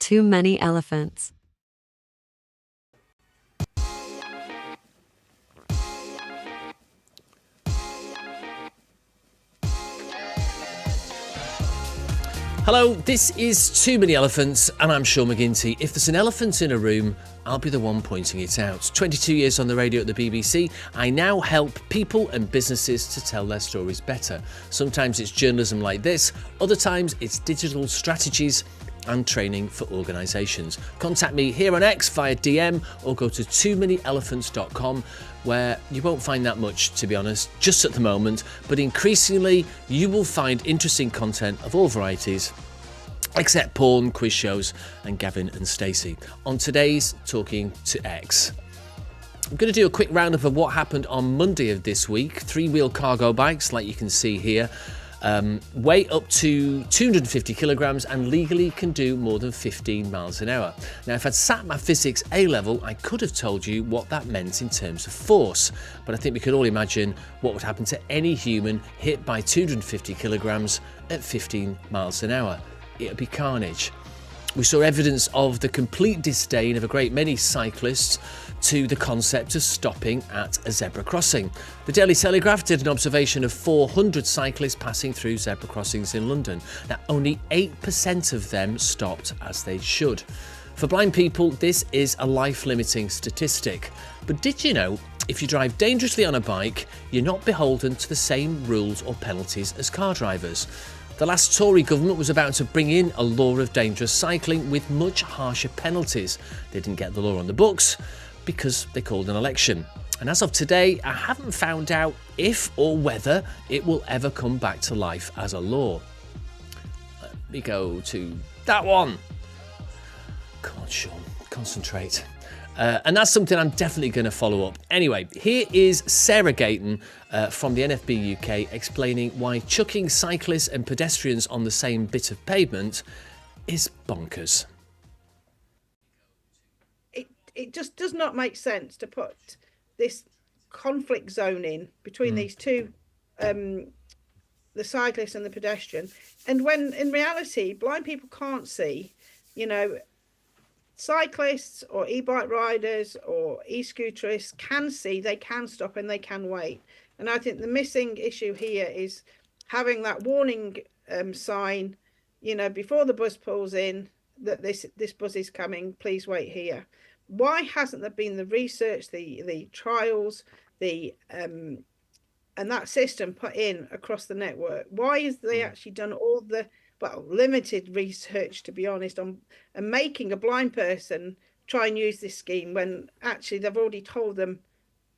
Too many elephants. Hello, this is Too Many Elephants, and I'm Sean McGinty. If there's an elephant in a room, I'll be the one pointing it out. 22 years on the radio at the BBC, I now help people and businesses to tell their stories better. Sometimes it's journalism like this, other times it's digital strategies and training for organisations. Contact me here on X via DM or go to tooManyElephants.com, where you won't find that much, to be honest, just at the moment, but increasingly you will find interesting content of all varieties, except porn, quiz shows and Gavin and Stacey. On today's Talking to X, I'm going to do a quick roundup of what happened on Monday of this week. Three-wheel cargo bikes, like you can see here, weigh up to 250 kilograms and legally can do more than 15 miles an hour. Now, if I'd sat my physics A level, I could have told you what that meant in terms of force, but I think we could all imagine what would happen to any human hit by 250 kilograms at 15 miles an hour. It would be carnage. We saw evidence of the complete disdain of a great many cyclists to the concept of stopping at a zebra crossing. The Daily Telegraph did an observation of 400 cyclists passing through zebra crossings in London. Now, only 8% of them stopped as they should. For blind people, this is a life-limiting statistic. But did you know, if you drive dangerously on a bike, you're not beholden to the same rules or penalties as car drivers? The last Tory government was about to bring in a law of dangerous cycling with much harsher penalties. They didn't get the law on the books because they called an election. And as of today, I haven't found out if or whether it will ever come back to life as a law. Let me go to that one. Come on, Sean, concentrate. And that's something I'm definitely going to follow up. Anyway, here is Sarah Gayton from the NFB UK explaining why chucking cyclists and pedestrians on the same bit of pavement is bonkers. It just does not make sense to put this conflict zone in between these two, the cyclist and the pedestrian. And when in reality, blind people can't see, cyclists or e-bike riders or e-scooterists can see, they can stop and they can wait. And I think the missing issue here is having that warning sign, before the bus pulls in, that this bus is coming, please wait here. Why hasn't there been the research, the trials, and that system put in across the network? Why is they actually done all the limited research, to be honest, on and making a blind person try and use this scheme when actually they've already told them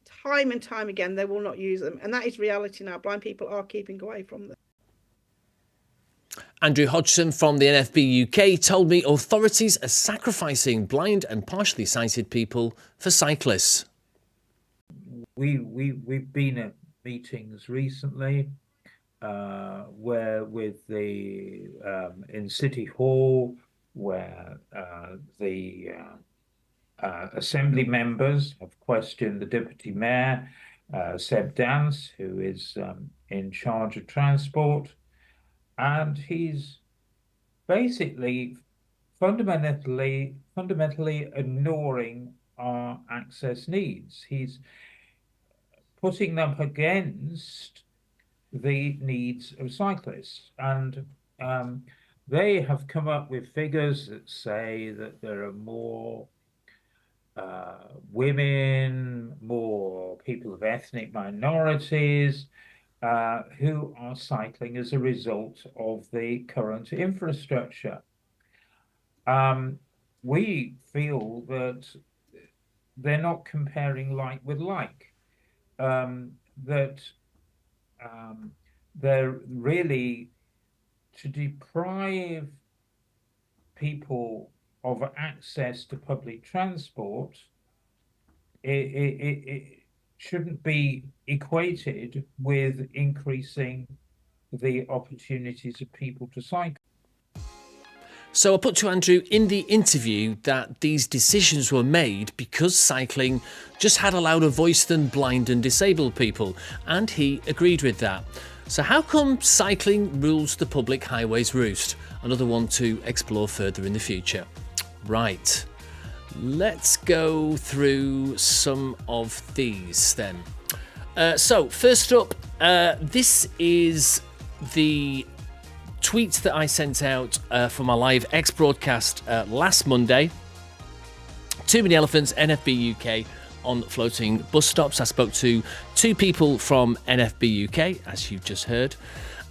time and time again they will not use them, and that is reality now. Blind people are keeping away from them. Andrew Hodgson from the NFB UK told me authorities are sacrificing blind and partially sighted people for cyclists. We've been at meetings recently where with the in City Hall, where the Assembly members have questioned the Deputy Mayor, Seb Dance, who is in charge of transport. And he's basically fundamentally ignoring our access needs. He's putting them against the needs of cyclists. And they have come up with figures that say that there are more women, more people of ethnic minorities, who are cycling as a result of the current infrastructure. We feel that they're not comparing like with like, that they're really to deprive people of access to public transport. It shouldn't be equated with increasing the opportunities of people to cycle. So I put to Andrew in the interview that these decisions were made because cycling just had a louder voice than blind and disabled people, and he agreed with that. So how come cycling rules the public highways roost? Another one to explore further in the future. Right. Let's go through some of these then. So first up, this is the tweet that I sent out for my live X broadcast last Monday. Too many elephants, NFB UK on floating bus stops. I spoke to 2 people from NFB UK, as you've just heard.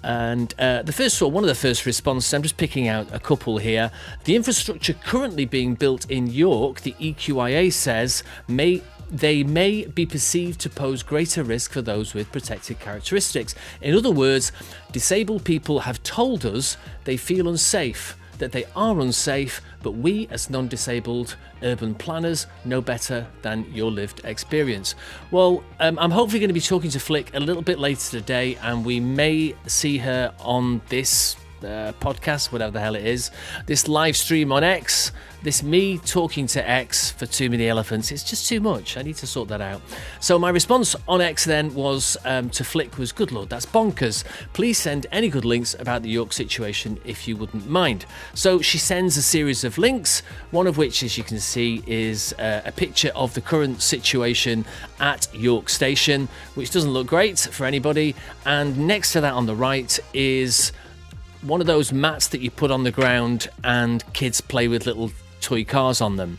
And one of the first responses, I'm just picking out a couple here. The infrastructure currently being built in York, the EQIA says, they may be perceived to pose greater risk for those with protected characteristics. In other words, disabled people have told us they feel unsafe, that they are unsafe, but we as non-disabled urban planners know better than your lived experience. Well, I'm hopefully going to be talking to Flick a little bit later today, and we may see her on this podcast, whatever the hell it is, this live stream on X, this me talking to X for Too Many Elephants. It's just too much. I need to sort that out. So my response on X then was to Flick was, good Lord, that's bonkers. Please send any good links about the York situation if you wouldn't mind. So she sends a series of links, one of which, as you can see, is a picture of the current situation at York Station, which doesn't look great for anybody. And next to that on the right is one of those mats that you put on the ground and kids play with little toy cars on them.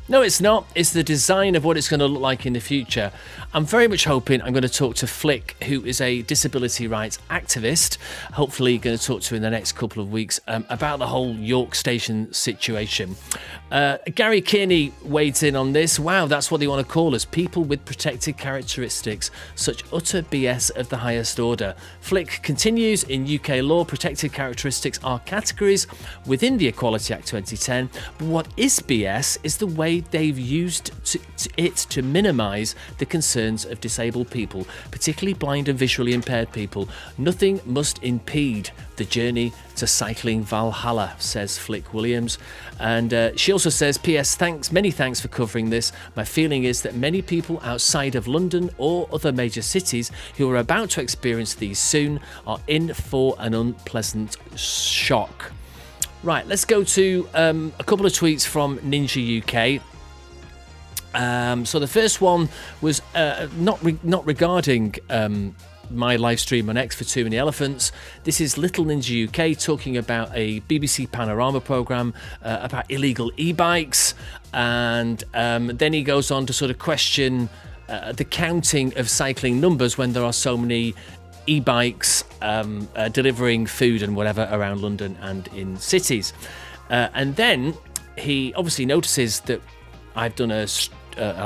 No, it's not. It's the design of what it's going to look like in the future. I'm very much hoping I'm going to talk to Flick, who is a disability rights activist. Hopefully going to talk to in the next couple of weeks about the whole York Station situation. Gary Kearney weighed in on this. Wow, that's what they want to call us. People with protected characteristics. Such utter BS of the highest order. Flick continues, in UK law, protected characteristics are categories within the Equality Act 2010. But what is BS is the way they've used it to minimise the concerns of disabled people, particularly blind and visually impaired people. Nothing must impede the journey to cycling Valhalla, says Flick Williams. And she also says, P.S. Many thanks for covering this. My feeling is that many people outside of London or other major cities who are about to experience these soon are in for an unpleasant shock. Right, let's go to a couple of tweets from Ninja UK. So the first one was not regarding my live stream on X for Too Many Elephants. This is Little Ninja UK talking about a BBC Panorama programme about illegal e-bikes. And then he goes on to sort of question the counting of cycling numbers when there are so many e-bikes delivering food and whatever around London and in cities. And then he obviously notices that I've done a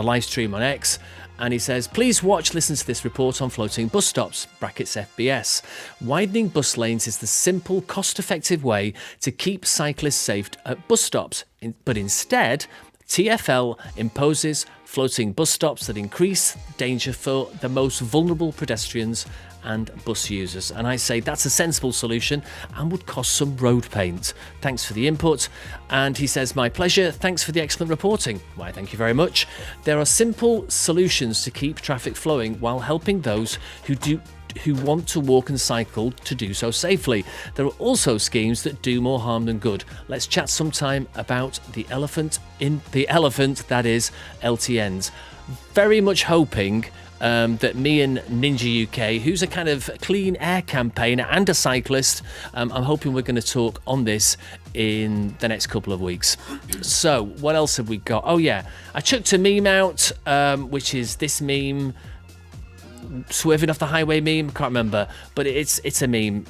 live stream on X, and he says, please listen to this report on floating bus stops, brackets FBS. Widening bus lanes is the simple, cost-effective way to keep cyclists safe at bus stops. But instead, TfL imposes floating bus stops that increase danger for the most vulnerable pedestrians and bus users. And I say that's a sensible solution and would cost some road paint. Thanks for the input. And he says, my pleasure. Thanks for the excellent reporting. Why, thank you very much. There are simple solutions to keep traffic flowing while helping those who want to walk and cycle to do so safely. There are also schemes that do more harm than good. Let's chat sometime about the elephant, that is LTNs. Very much hoping that me and Ninja UK, who's a kind of clean air campaigner and a cyclist, I'm hoping we're going to talk on this in the next couple of weeks. So what else have we got? Oh yeah, I chucked a meme out, which is this meme, swerving off the highway meme, can't remember, but it's a meme.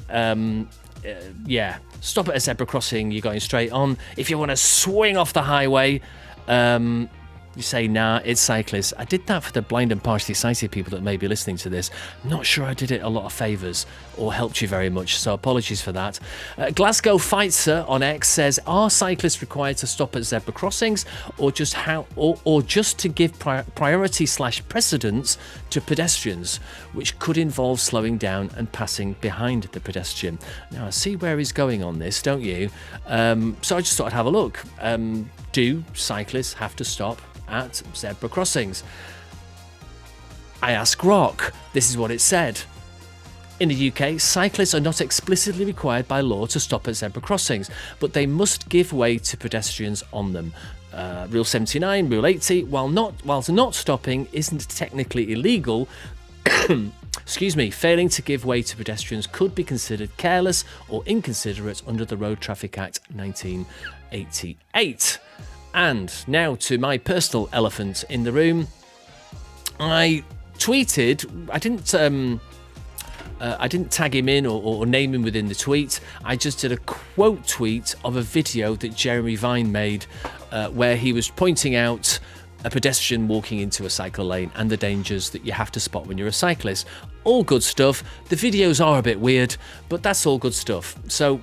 Yeah, stop at a zebra crossing, you're going straight on. If you want to swing off the highway, you say, nah, it's cyclists. I did that for the blind and partially sighted people that may be listening to this. Not sure I did it a lot of favours or helped you very much, so apologies for that. Glasgow Fightser on X says, are cyclists required to stop at zebra crossings or just to give priority/precedence to pedestrians, which could involve slowing down and passing behind the pedestrian? Now, I see where he's going on this, don't you? So I just thought I'd have a look. Do cyclists have to stop at zebra crossings? I ask Rock. This is what it said. In the UK, cyclists are not explicitly required by law to stop at zebra crossings, but they must give way to pedestrians on them. Rule 79, Rule 80, whilst not stopping isn't technically illegal, failing to give way to pedestrians could be considered careless or inconsiderate under the Road Traffic Act 1988. And now to my personal elephant in the room. I tweeted, I didn't tag him in or name him within the tweet. I just did a quote tweet of a video that Jeremy Vine made where he was pointing out a pedestrian walking into a cycle lane and the dangers that you have to spot when you're a cyclist. All good stuff. The videos are a bit weird, but that's all good stuff. So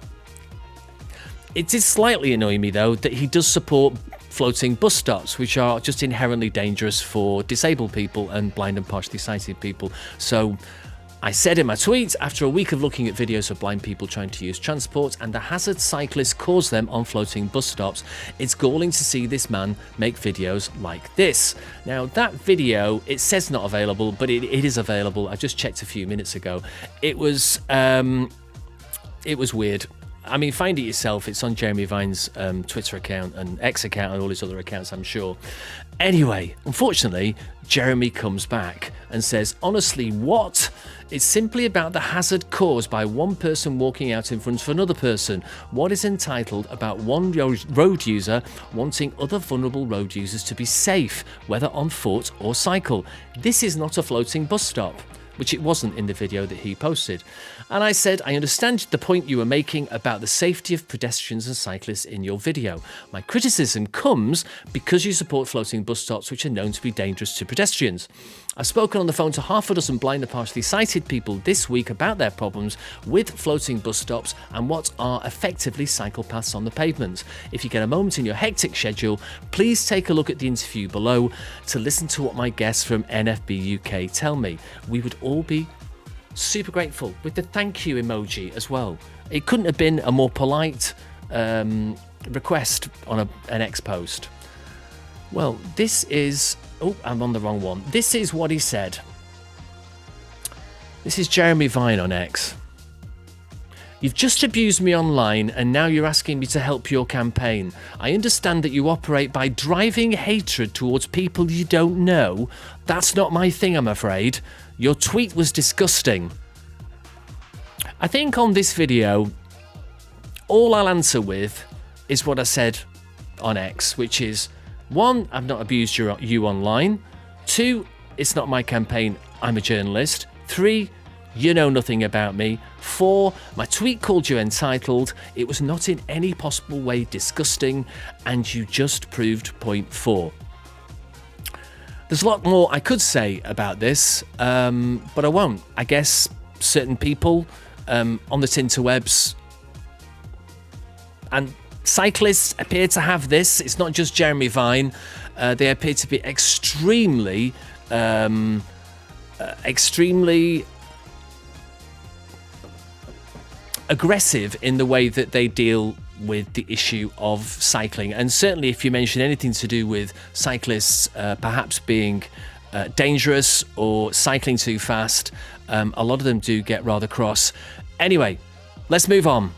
it did slightly annoy me, though, that he does support floating bus stops, which are just inherently dangerous for disabled people and blind and partially sighted people. So I said in my tweet, after a week of looking at videos of blind people trying to use transport and the hazard cyclists cause them on floating bus stops, it's galling to see this man make videos like this. Now, that video, it says not available, but it is available. I just checked a few minutes ago. It was weird. I mean, find it yourself. It's on Jeremy Vine's Twitter account and X account and all his other accounts, I'm sure. Anyway, unfortunately, Jeremy comes back and says, honestly, what? It's simply about the hazard caused by one person walking out in front of another person. What is entitled about one road user wanting other vulnerable road users to be safe, whether on foot or cycle? This is not a floating bus stop, which it wasn't in the video that he posted. And I said, I understand the point you were making about the safety of pedestrians and cyclists in your video. My criticism comes because you support floating bus stops which are known to be dangerous to pedestrians. I've spoken on the phone to half a dozen blind and partially sighted people this week about their problems with floating bus stops and what are effectively cycle paths on the pavement. If you get a moment in your hectic schedule, please take a look at the interview below to listen to what my guests from NFB UK tell me. We would all be super grateful with the thank you emoji as well. It couldn't have been a more polite request on an X post. Well, this is... Oh, I'm on the wrong one. This is what he said. This is Jeremy Vine on X. You've just abused me online and now you're asking me to help your campaign. I understand that you operate by driving hatred towards people you don't know. That's not my thing, I'm afraid. Your tweet was disgusting. I think on this video, all I'll answer with is what I said on X, which is, 1, I've not abused you online. 2, it's not my campaign, I'm a journalist. 3, you know nothing about me. 4, my tweet called you entitled. It was not in any possible way disgusting, and you just proved point 4. There's a lot more I could say about this, but I won't. I guess certain people on the interwebs and cyclists appear to have this. It's not just Jeremy Vine. They appear to be extremely aggressive in the way that they deal with the issue of cycling. And certainly if you mention anything to do with cyclists perhaps being dangerous or cycling too fast, a lot of them do get rather cross. Anyway, let's move on.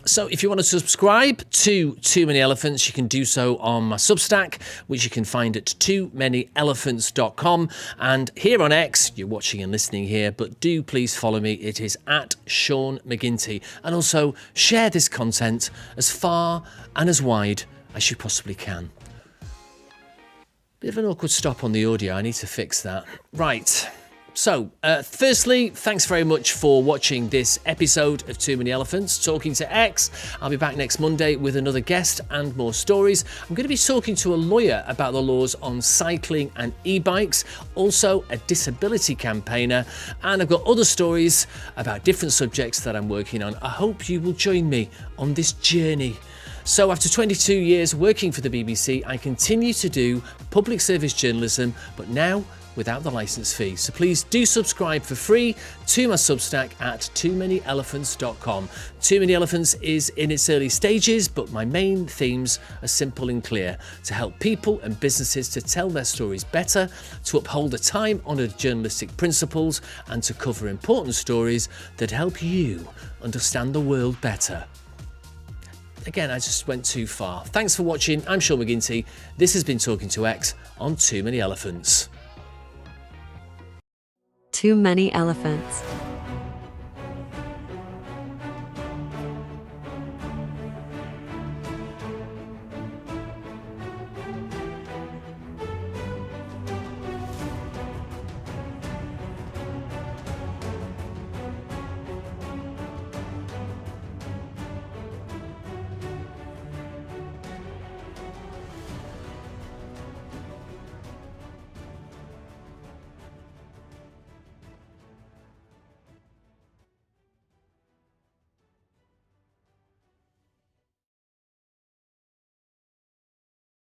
So if you want to subscribe to Too Many Elephants, you can do so on my Substack, which you can find at toomanyelephants.com. And here on X, you're watching and listening here, but do please follow me. It is at Sean McGinty. And also share this content as far and as wide as you possibly can. Bit of an awkward stop on the audio. I need to fix that. Right. So, firstly, thanks very much for watching this episode of Too Many Elephants, Talking to X. I'll be back next Monday with another guest and more stories. I'm going to be talking to a lawyer about the laws on cycling and e-bikes, also a disability campaigner, and I've got other stories about different subjects that I'm working on. I hope you will join me on this journey. So after 22 years working for the BBC, I continue to do public service journalism, but now without the license fee. So please do subscribe for free to my Substack at toomanyelephants.com. Too Many Elephants is in its early stages, but my main themes are simple and clear: to help people and businesses to tell their stories better, to uphold the time-honoured journalistic principles, and to cover important stories that help you understand the world better. Again, I just went too far. Thanks for watching. I'm Sean McGinty. This has been Talking to X on Too Many Elephants. Too many elephants.